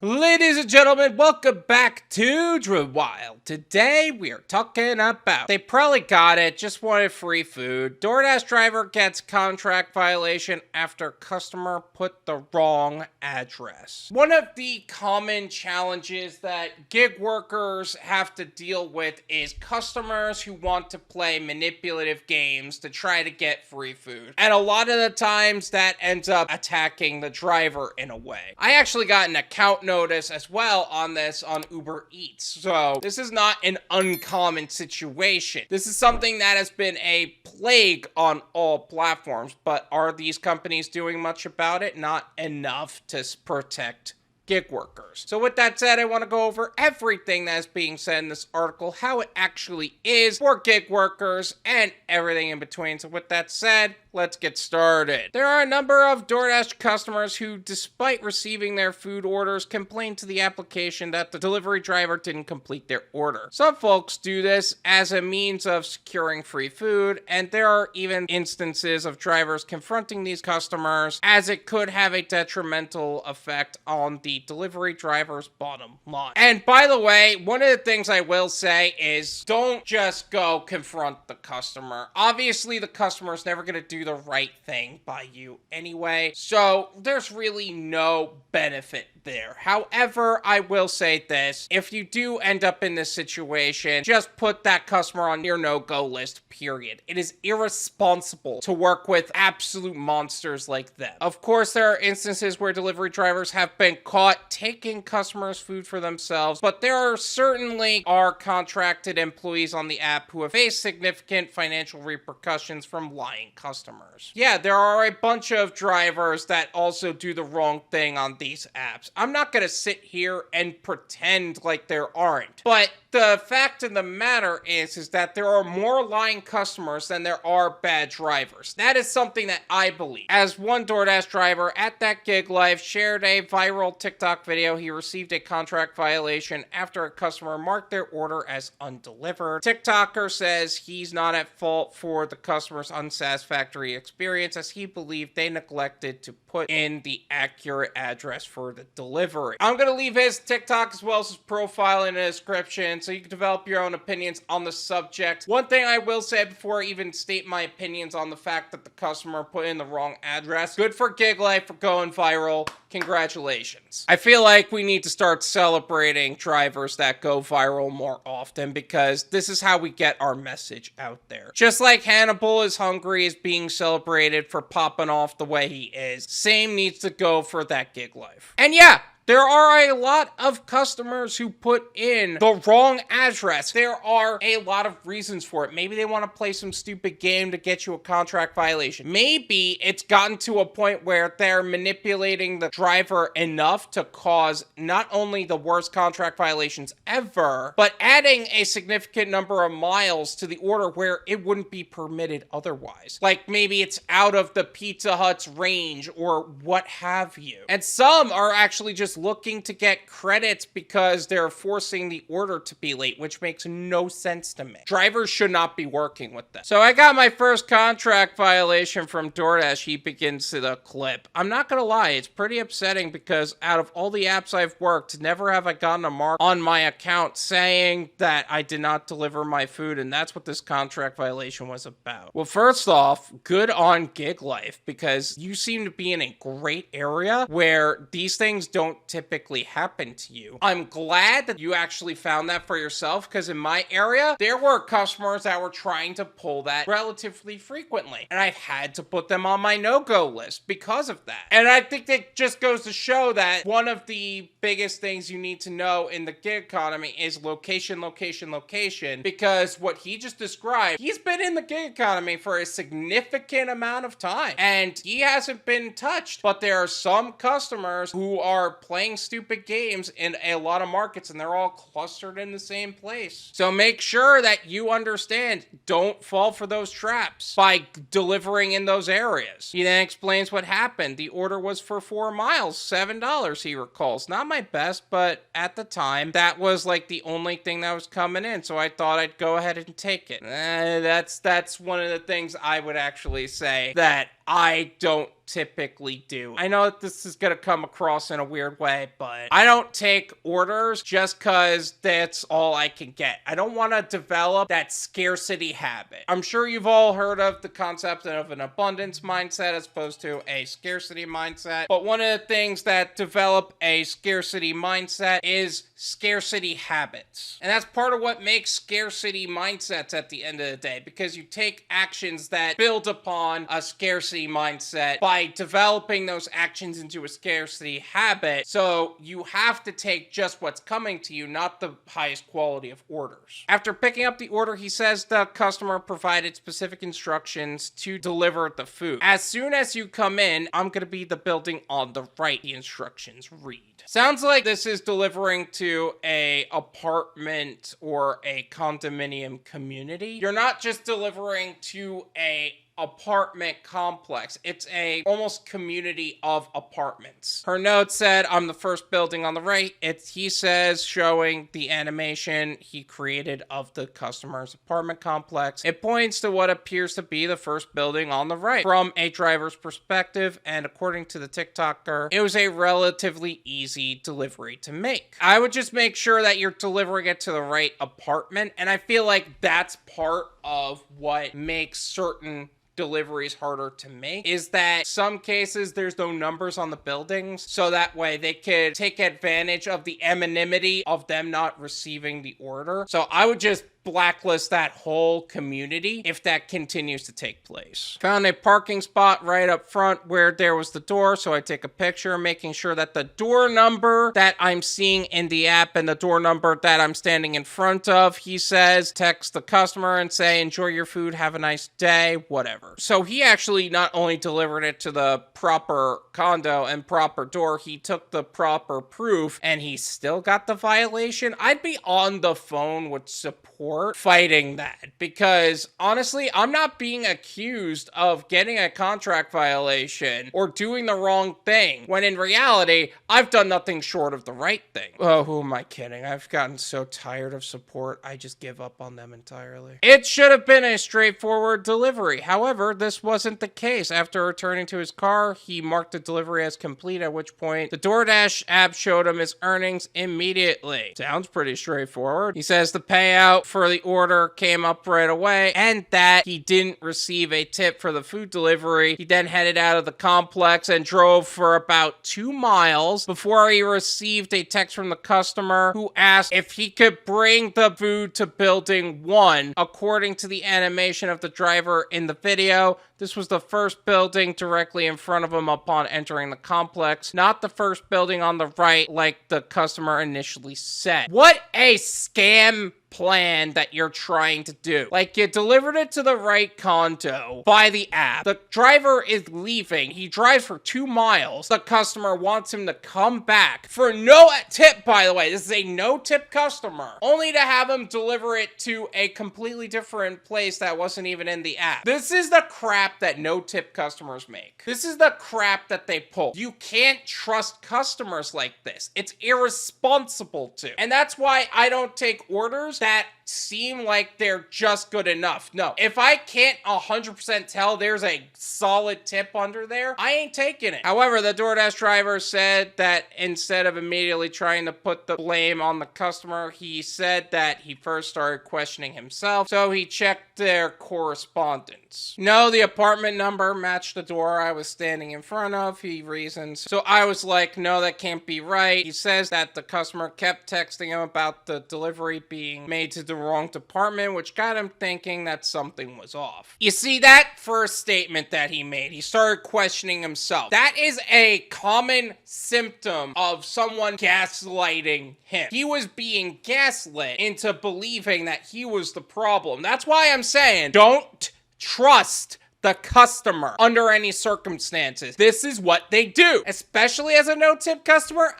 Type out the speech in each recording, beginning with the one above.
Ladies and gentlemen, welcome back to Wild. Today we are talking about, they probably got it, just wanted free food. DoorDash driver gets contract violation after customer put the wrong address. One of the common challenges that gig workers have to deal with is customers who want to play manipulative games to try to get free food. And a lot of the times that ends up attacking the driver in a way. I actually got an account notice as well on this on UberEats. So this is not an uncommon situation. This is something that has been a plague on all platforms, but are these companies doing much about it? Not enough to protect gig workers. So with that said, I want to go over everything that is being said in this article, how it actually is for gig workers, and everything in between. So with that said, let's get started. There are a number of DoorDash customers who, despite receiving their food orders, complain to the application that the delivery driver didn't complete their order. Some folks do this as a means of securing free food, and there are even instances of drivers confronting these customers as it could have a detrimental effect on the delivery driver's bottom line. And by the way, one of the things I will say is don't just go confront the customer. Obviously, the customer is never going to do the right thing by you anyway, so there's really no benefit there. However, I will say this: if you do end up in this situation, just put that customer on your no-go list, period. It is irresponsible to work with absolute monsters like them. Of course, there are instances where delivery drivers have been caught taking customers' food for themselves, but there are certainly contracted employees on the app who have faced significant financial repercussions from lying customers. Yeah, there are a bunch of drivers that also do the wrong thing on these apps. I'm not going to sit here and pretend like there aren't, but the fact of the matter is that there are more lying customers than there are bad drivers. That is something that I believe. As one DoorDash driver at Thatgiglife shared a viral TikTok video, he received a contract violation after a customer marked their order as undelivered. TikToker says he's not at fault for the customer's unsatisfactory experience, as he believed they neglected to put in the accurate address for the delivery. I'm going to leave his TikTok as well as his profile in the description, so you can develop your own opinions on the subject. One thing I will say before I even state my opinions on the fact that the customer put in the wrong address: good for GigLife for going viral. Congratulations. I feel like we need to start celebrating drivers that go viral more often, because this is how we get our message out there. Just like Hannibal is hungry is being celebrated for popping off the way he is, same needs to go for that GigLife. And yeah, there are a lot of customers who put in the wrong address. There are a lot of reasons for it. Maybe they want to play some stupid game to get you a contract violation. Maybe it's gotten to a point where they're manipulating the driver enough to cause not only the worst contract violations ever, but adding a significant number of miles to the order where it wouldn't be permitted otherwise. Like maybe it's out of the Pizza Hut's range or what have you. And some are actually just looking to get credits because they're forcing the order to be late, which makes no sense to me. Drivers should not be working with them. So I got my first contract violation from DoorDash. He begins to the clip. I'm not gonna lie, it's pretty upsetting because out of all the apps I've worked, never have I gotten a mark on my account saying that I did not deliver my food, and that's what this contract violation was about. Well, first off, good on GigLife, because you seem to be in a great area where these things don't typically happen to you. I'm glad that you actually found that for yourself, because in my area, there were customers that were trying to pull that relatively frequently, and I've had to put them on my no-go list because of that. And I think that just goes to show that one of the biggest things you need to know in the gig economy is location, location, location, because what he just described, he's been in the gig economy for a significant amount of time, and he hasn't been touched, but there are some customers who are playing stupid games in a lot of markets, and they're all clustered in the same place. So make sure that you understand, don't fall for those traps by delivering in those areas. He then explains what happened. The order was for 4 miles, $7, he recalls. Not my best, but at the time, that was like the only thing that was coming in, so I thought I'd go ahead and take it. That's one of the things I would actually say that I don't typically do. I know that this is going to come across in a weird way, but I don't take orders just because that's all I can get. I don't want to develop that scarcity habit. I'm sure you've all heard of the concept of an abundance mindset as opposed to a scarcity mindset, but one of the things that develop a scarcity mindset is scarcity habits. And that's part of what makes scarcity mindsets at the end of the day, because you take actions that build upon a scarcity mindset by developing those actions into a scarcity habit. So you have to take just what's coming to you, not the highest quality of orders. After picking up the order, he says the customer provided specific instructions to deliver the food. As soon as you come in, I'm going to be the building on the right, the instructions read. Sounds like this is delivering to a apartment or a condominium community. You're not just delivering to a apartment complex. It's a almost community of apartments. Her note said, I'm the first building on the right. He says, showing the animation he created of the customer's apartment complex. It points to what appears to be the first building on the right. From a driver's perspective, and according to the TikToker, it was a relatively easy delivery to make. I would just make sure that you're delivering it to the right apartment, and I feel like that's part of what makes certain deliveries harder to make, is that some cases there's no numbers on the buildings, so that way they could take advantage of the anonymity of them not receiving the order. So I would just blacklist that whole community if that continues to take place. Found a parking spot right up front where there was the door, so I take a picture, making sure that the door number that I'm seeing in the app and the door number that I'm standing in front of, he says, text the customer and say, enjoy your food, have a nice day, whatever. So he actually not only delivered it to the proper condo and proper door, he took the proper proof, and he still got the violation. I'd be on the phone with support fighting that, because honestly, I'm not being accused of getting a contract violation or doing the wrong thing, when in reality, I've done nothing short of the right thing. Oh, who am I kidding? I've gotten so tired of support, I just give up on them entirely. It should have been a straightforward delivery. However, this wasn't the case. After returning to his car, he marked the delivery as complete, at which point the DoorDash app showed him his earnings immediately. Sounds pretty straightforward. He says the payout for the order came up right away, and that he didn't receive a tip for the food delivery. He then headed out of the complex and drove for about 2 miles before he received a text from the customer who asked if he could bring the food to building 1. According to the animation of the driver in the video, this was the first building directly in front of him upon entering the complex, not the first building on the right like the customer initially said. What a scam plan that you're trying to do. Like, you delivered it to the right condo by the app. The driver is leaving. He drives for 2 miles. The customer wants him to come back for no tip, by the way. This is a no-tip customer. Only to have him deliver it to a completely different place that wasn't even in the app. This is the crap that no-tip customers make. This is the crap that they pull. You can't trust customers like this. It's irresponsible to. And that's why I don't take orders that seem like they're just good enough. No, if I can't 100% tell there's a solid tip under there, I ain't taking it. However, the DoorDash driver said that instead of immediately trying to put the blame on the customer, he said that he first started questioning himself, so he checked their correspondence. No, the apartment number matched the door I was standing in front of, he reasons. So I was like, no, that can't be right. He says that the customer kept texting him about the delivery being made to the wrong department, which got him thinking that something was off. You see, that first statement that he made, he started questioning himself. That is a common symptom of someone gaslighting him. He was being gaslit into believing that he was the problem. That's why I'm saying, don't trust the customer under any circumstances. This is what they do, especially as a no-tip customer.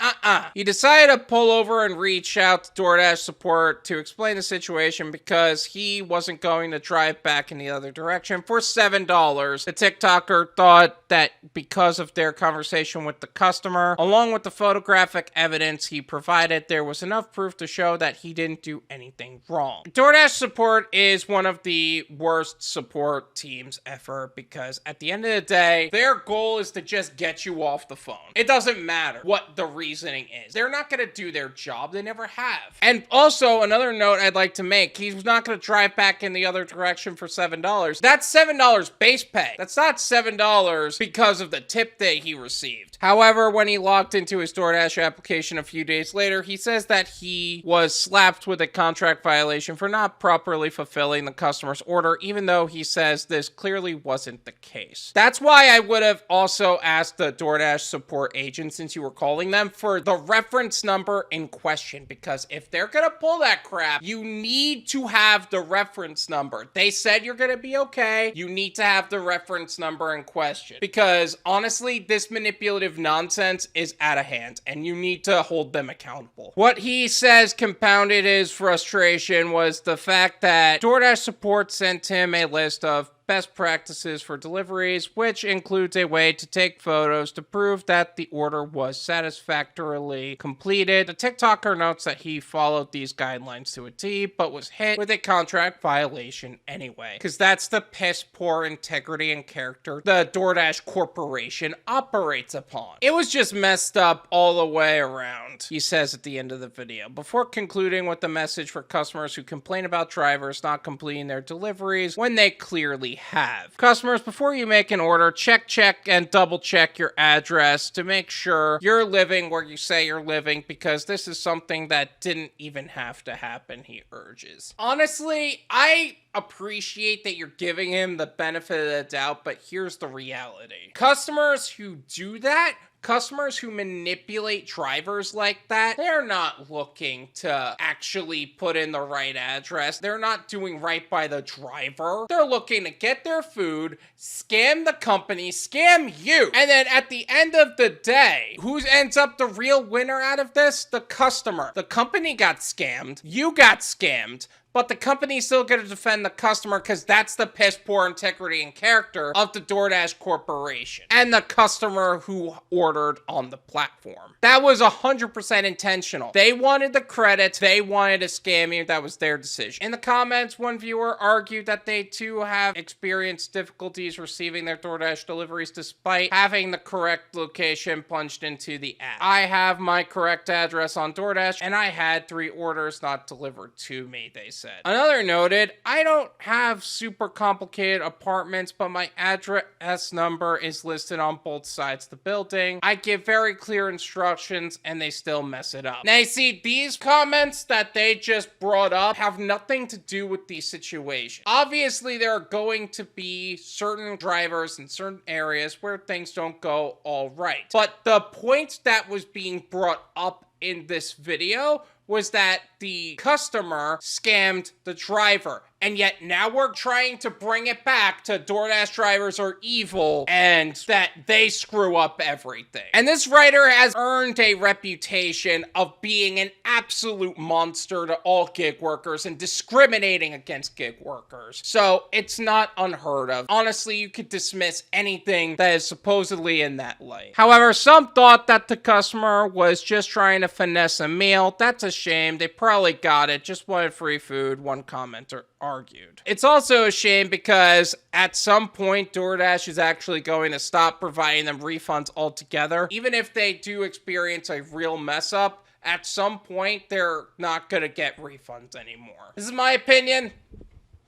He decided to pull over and reach out to DoorDash support to explain the situation because he wasn't going to drive back in the other direction for $7. The TikToker thought that because of their conversation with the customer, along with the photographic evidence he provided, there was enough proof to show that he didn't do anything wrong. DoorDash support is one of the worst support teams ever. photographer, because at the end of the day, their goal is to just get you off the phone. It doesn't matter what the reasoning is. They're not going to do their job. They never have. And also, another note I'd like to make, he's not going to drive back in the other direction for $7. That's $7 base pay. That's not $7 because of the tip that he received. However, when he logged into his DoorDash application a few days later, he says that he was slapped with a contract violation for not properly fulfilling the customer's order, even though he says this clearly wasn't the case. That's why I would have also asked the DoorDash support agent, since you were calling them, for the reference number in question, because if they're gonna pull that crap, you need to have the reference number. They said you're gonna be okay. You need to have the reference number in question, because honestly, this manipulative nonsense is out of hand and you need to hold them accountable. What he says compounded his frustration was the fact that DoorDash support sent him a list of best practices for deliveries, which includes a way to take photos to prove that the order was satisfactorily completed. The TikToker notes that he followed these guidelines to a T, but was hit with a contract violation anyway, because that's the piss poor integrity and character the DoorDash Corporation operates upon. It was just messed up all the way around, he says at the end of the video, before concluding with the message for customers who complain about drivers not completing their deliveries when they clearly have. Customers, before you make an order, check, and double check your address to make sure you're living where you say you're living, because this is something that didn't even have to happen, he urges. Honestly, I appreciate that you're giving him the benefit of the doubt, but here's the reality. Customers who do that, customers who manipulate drivers like that, they're not looking to actually put in the right address. They're not doing right by the driver. They're looking to get their food, scam the company, scam you. And then at the end of the day, who ends up the real winner out of this? The customer. The company got scammed. You got scammed. But the company's still going to defend the customer, because that's the piss poor integrity and character of the DoorDash Corporation and the customer who ordered on the platform. That was 100% intentional. They wanted the credits. They wanted to scam you. That was their decision. In the comments, one viewer argued that they too have experienced difficulties receiving their DoorDash deliveries despite having the correct location punched into the app. I have my correct address on DoorDash, and I had 3 orders not delivered to me, they said. Another noted, I don't have super complicated apartments, but my address number is listed on both sides of the building. I give very clear instructions and they still mess it up. Now you see, these comments that they just brought up have nothing to do with the situation. Obviously, there are going to be certain drivers in certain areas where things don't go all right. But the point that was being brought up in this video was that the customer scammed the driver. And yet now we're trying to bring it back to DoorDash drivers are evil and that they screw up everything. And this writer has earned a reputation of being an absolute monster to all gig workers and discriminating against gig workers. So it's not unheard of. Honestly, you could dismiss anything that is supposedly in that light. However, some thought that the customer was just trying to finesse a meal. That's a shame. They probably got it. Just wanted free food, one commenter argued. It's also a shame because at some point, DoorDash is actually going to stop providing them refunds altogether. Even if they do experience a real mess up, at some point, they're not going to get refunds anymore. This is my opinion.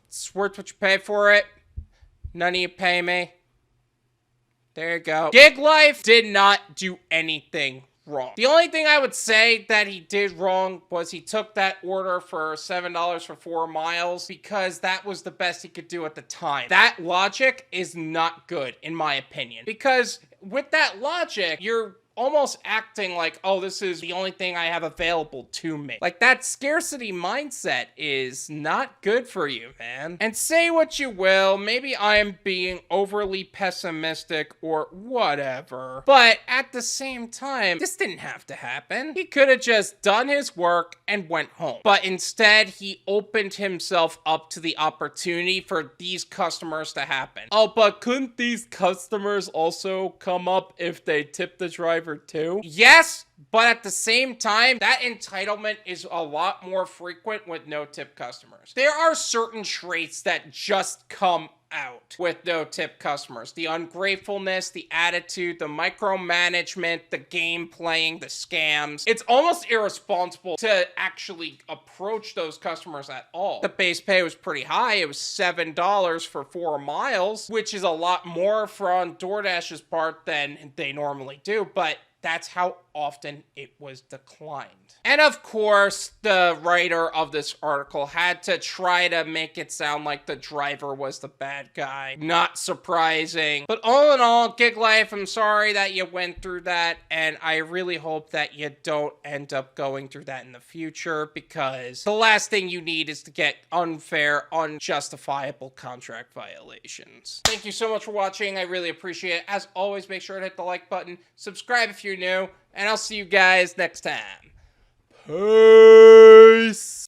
It's worth what you pay for it. None of you pay me. There you go. GigLife did not do anything wrong. The only thing I would say that he did wrong was he took that order for $7 for 4 miles because that was the best he could do at the time. That logic is not good, in my opinion, because with that logic, you're almost acting like, oh, this is the only thing I have available to me. Like, that scarcity mindset is not good for you, man. And say what you will, maybe I am being overly pessimistic or whatever, but at the same time, this didn't have to happen. He could have just done his work and went home. But instead, he opened himself up to the opportunity for these customers to happen. Oh, but couldn't these customers also come up if they tip the driver too? Yes, but at the same time, that entitlement is a lot more frequent with no-tip customers. There are certain traits that just come out with no-tip customers. The ungratefulness, the attitude, the micromanagement, the game playing, the scams. It's almost irresponsible to actually approach those customers at all. The base pay was pretty high. It was $7 for 4 miles, which is a lot more from DoorDash's part than they normally do, but that's how often it was declined. And of course, the writer of this article had to try to make it sound like the driver was the bad guy. Not surprising. But all in all, GigLife, I'm sorry that you went through that, and I really hope that you don't end up going through that in the future, because the last thing you need is to get unfair, unjustifiable contract violations. Thank you so much for watching. I really appreciate it. As always, make sure to hit the like button, subscribe if you're new, and I'll see you guys next time. Peace!